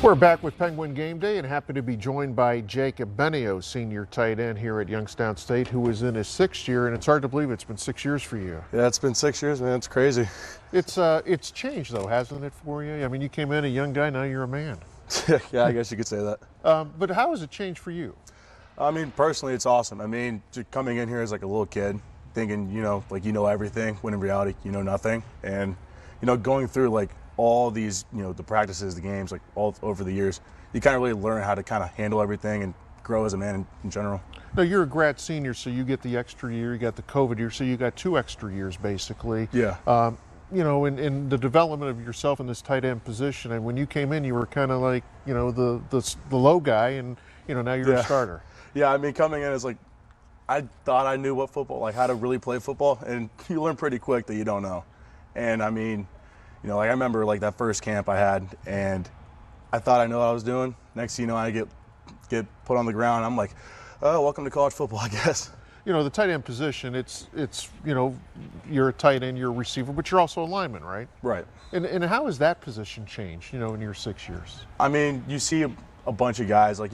We're back with Penguin Game Day and happy to be joined by Jacob Benio, senior tight end here at Youngstown State, who is in his 6th year, and it's hard to believe it's been 6 years for you. Yeah, it's been 6 years, man. It's crazy. It's changed though, hasn't it, for you? I mean, you came in a young guy, now you're a man. Yeah, I guess you could say that. But how has it changed for you? I mean, personally, it's awesome. I mean, coming in here as like a little kid, thinking, like you know everything, when in reality, you know nothing. And, going through like all these, the practices, the games, like all over the years, you kind of really learn how to kind of handle everything and grow as a man in general. No, you're a grad senior, so you get the extra year, you got the COVID year, so you got 2 extra years basically. Yeah. In the development of yourself in this tight end position, and when you came in, you were kind of like, the low guy, and now you're a starter. Yeah, I mean, coming in as like, I thought I knew what football, like how to really play football, and you learn pretty quick that you don't know. And I mean, like I remember like that first camp I had, and I thought I knew what I was doing. Next thing you know, I get put on the ground. I'm like, oh, welcome to college football, I guess. The tight end position, it's you're a tight end, you're a receiver, but you're also a lineman, right? Right. And how has that position changed, in your 6 years? I mean, you see a bunch of guys, like,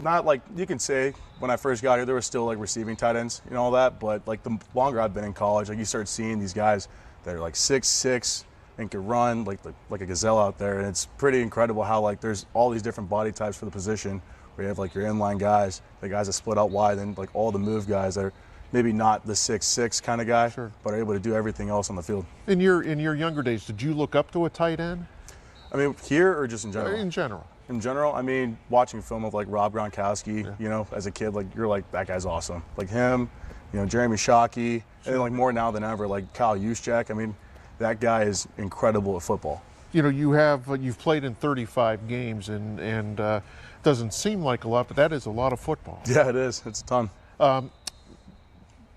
not like you can say when I first got here, there were still like receiving tight ends and all that, but like the longer I've been in college, like you start seeing these guys that are like 6'6" and can run like a gazelle out there, and it's pretty incredible how like there's all these different body types for the position. Where you have like your inline guys, the guys that split out wide, and like all the move guys that are maybe not the 6'6" kind of guy, sure, but are able to do everything else on the field. In your younger days, did you look up to a tight end? I mean, here or just in general? In general. In general, I mean, watching film of like Rob Gronkowski, yeah, as a kid, like you're like, that guy's awesome. Like him, Jeremy Shockey, and then like more now than ever, like Kyle Juszczyk. I mean, that guy is incredible at football. You've played in 35 games, and doesn't seem like a lot, but that is a lot of football. Yeah, it is. It's a ton.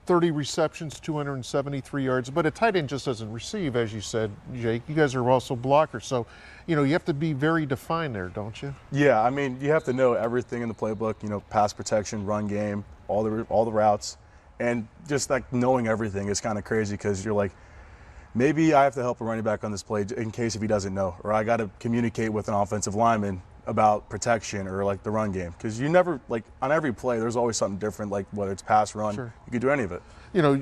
30 receptions, 273 yards, but a tight end just doesn't receive, as you said, Jake. You guys are also blockers, so you have to be very defined there, don't you? Yeah, I mean, you have to know everything in the playbook. Pass protection, run game, all the routes, and just like knowing everything is kind of crazy because you're like, maybe I have to help a running back on this play in case if he doesn't know, or I got to communicate with an offensive lineman about protection or like the run game, because you never, like on every play there's always something different, like whether it's pass, run, sure, you could do any of it.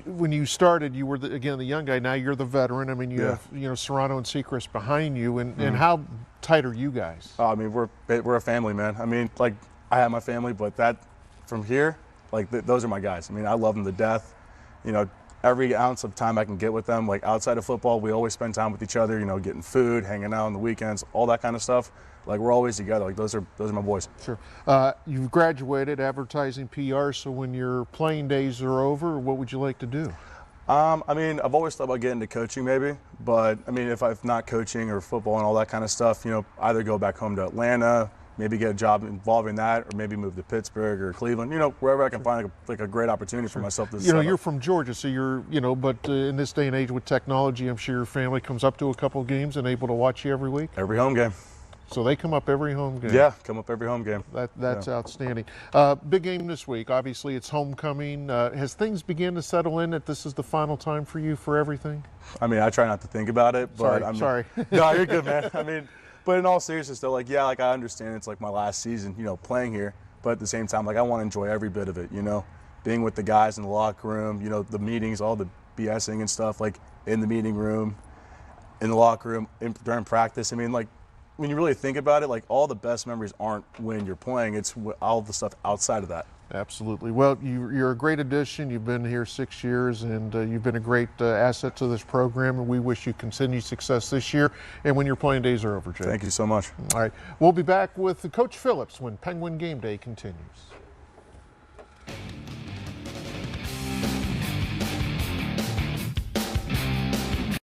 When you started, you were again the young guy. Now you're the veteran. I mean, you have Serrano and Sechrist behind you, and how tight are you guys? I mean, we're a family, man. I mean, like I have my family, but that from here, like those are my guys. I mean, I love them to death. Every ounce of time I can get with them, like outside of football, we always spend time with each other, getting food, hanging out on the weekends, all that kind of stuff. Like we're always together. Like those are my boys. Sure. You've graduated advertising PR, so when your playing days are over, what would you like to do? I mean, I've always thought about getting into coaching maybe, but I mean, if I'm not coaching or football and all that kind of stuff, either go back home to Atlanta, maybe get a job involving that, or maybe move to Pittsburgh or Cleveland, wherever I can find like a great opportunity for myself. You're from Georgia, so you're, but in this day and age with technology, I'm sure your family comes up to a couple games and able to watch you every week? Every home game. So they come up every home game? Yeah, come up every home game. That's outstanding. Big game this week. Obviously, it's homecoming. Has things begun to settle in that this is the final time for you for everything? I mean, I try not to think about it, but Sorry. No, you're good, man. I mean, but in all seriousness, though, like, yeah, like I understand it's like my last season, playing here, but at the same time, like I want to enjoy every bit of it, being with the guys in the locker room, the meetings, all the BSing and stuff, like in the meeting room, in the locker room, during practice. I mean, like when you really think about it, like all the best memories aren't when you're playing, it's all the stuff outside of that. Absolutely. Well, you're a great addition. You've been here 6 years, and you've been a great asset to this program, and we wish you continued success this year and when your playing days are over, Jay. Thank you so much. All right. We'll be back with Coach Phillips when Penguin Game Day continues.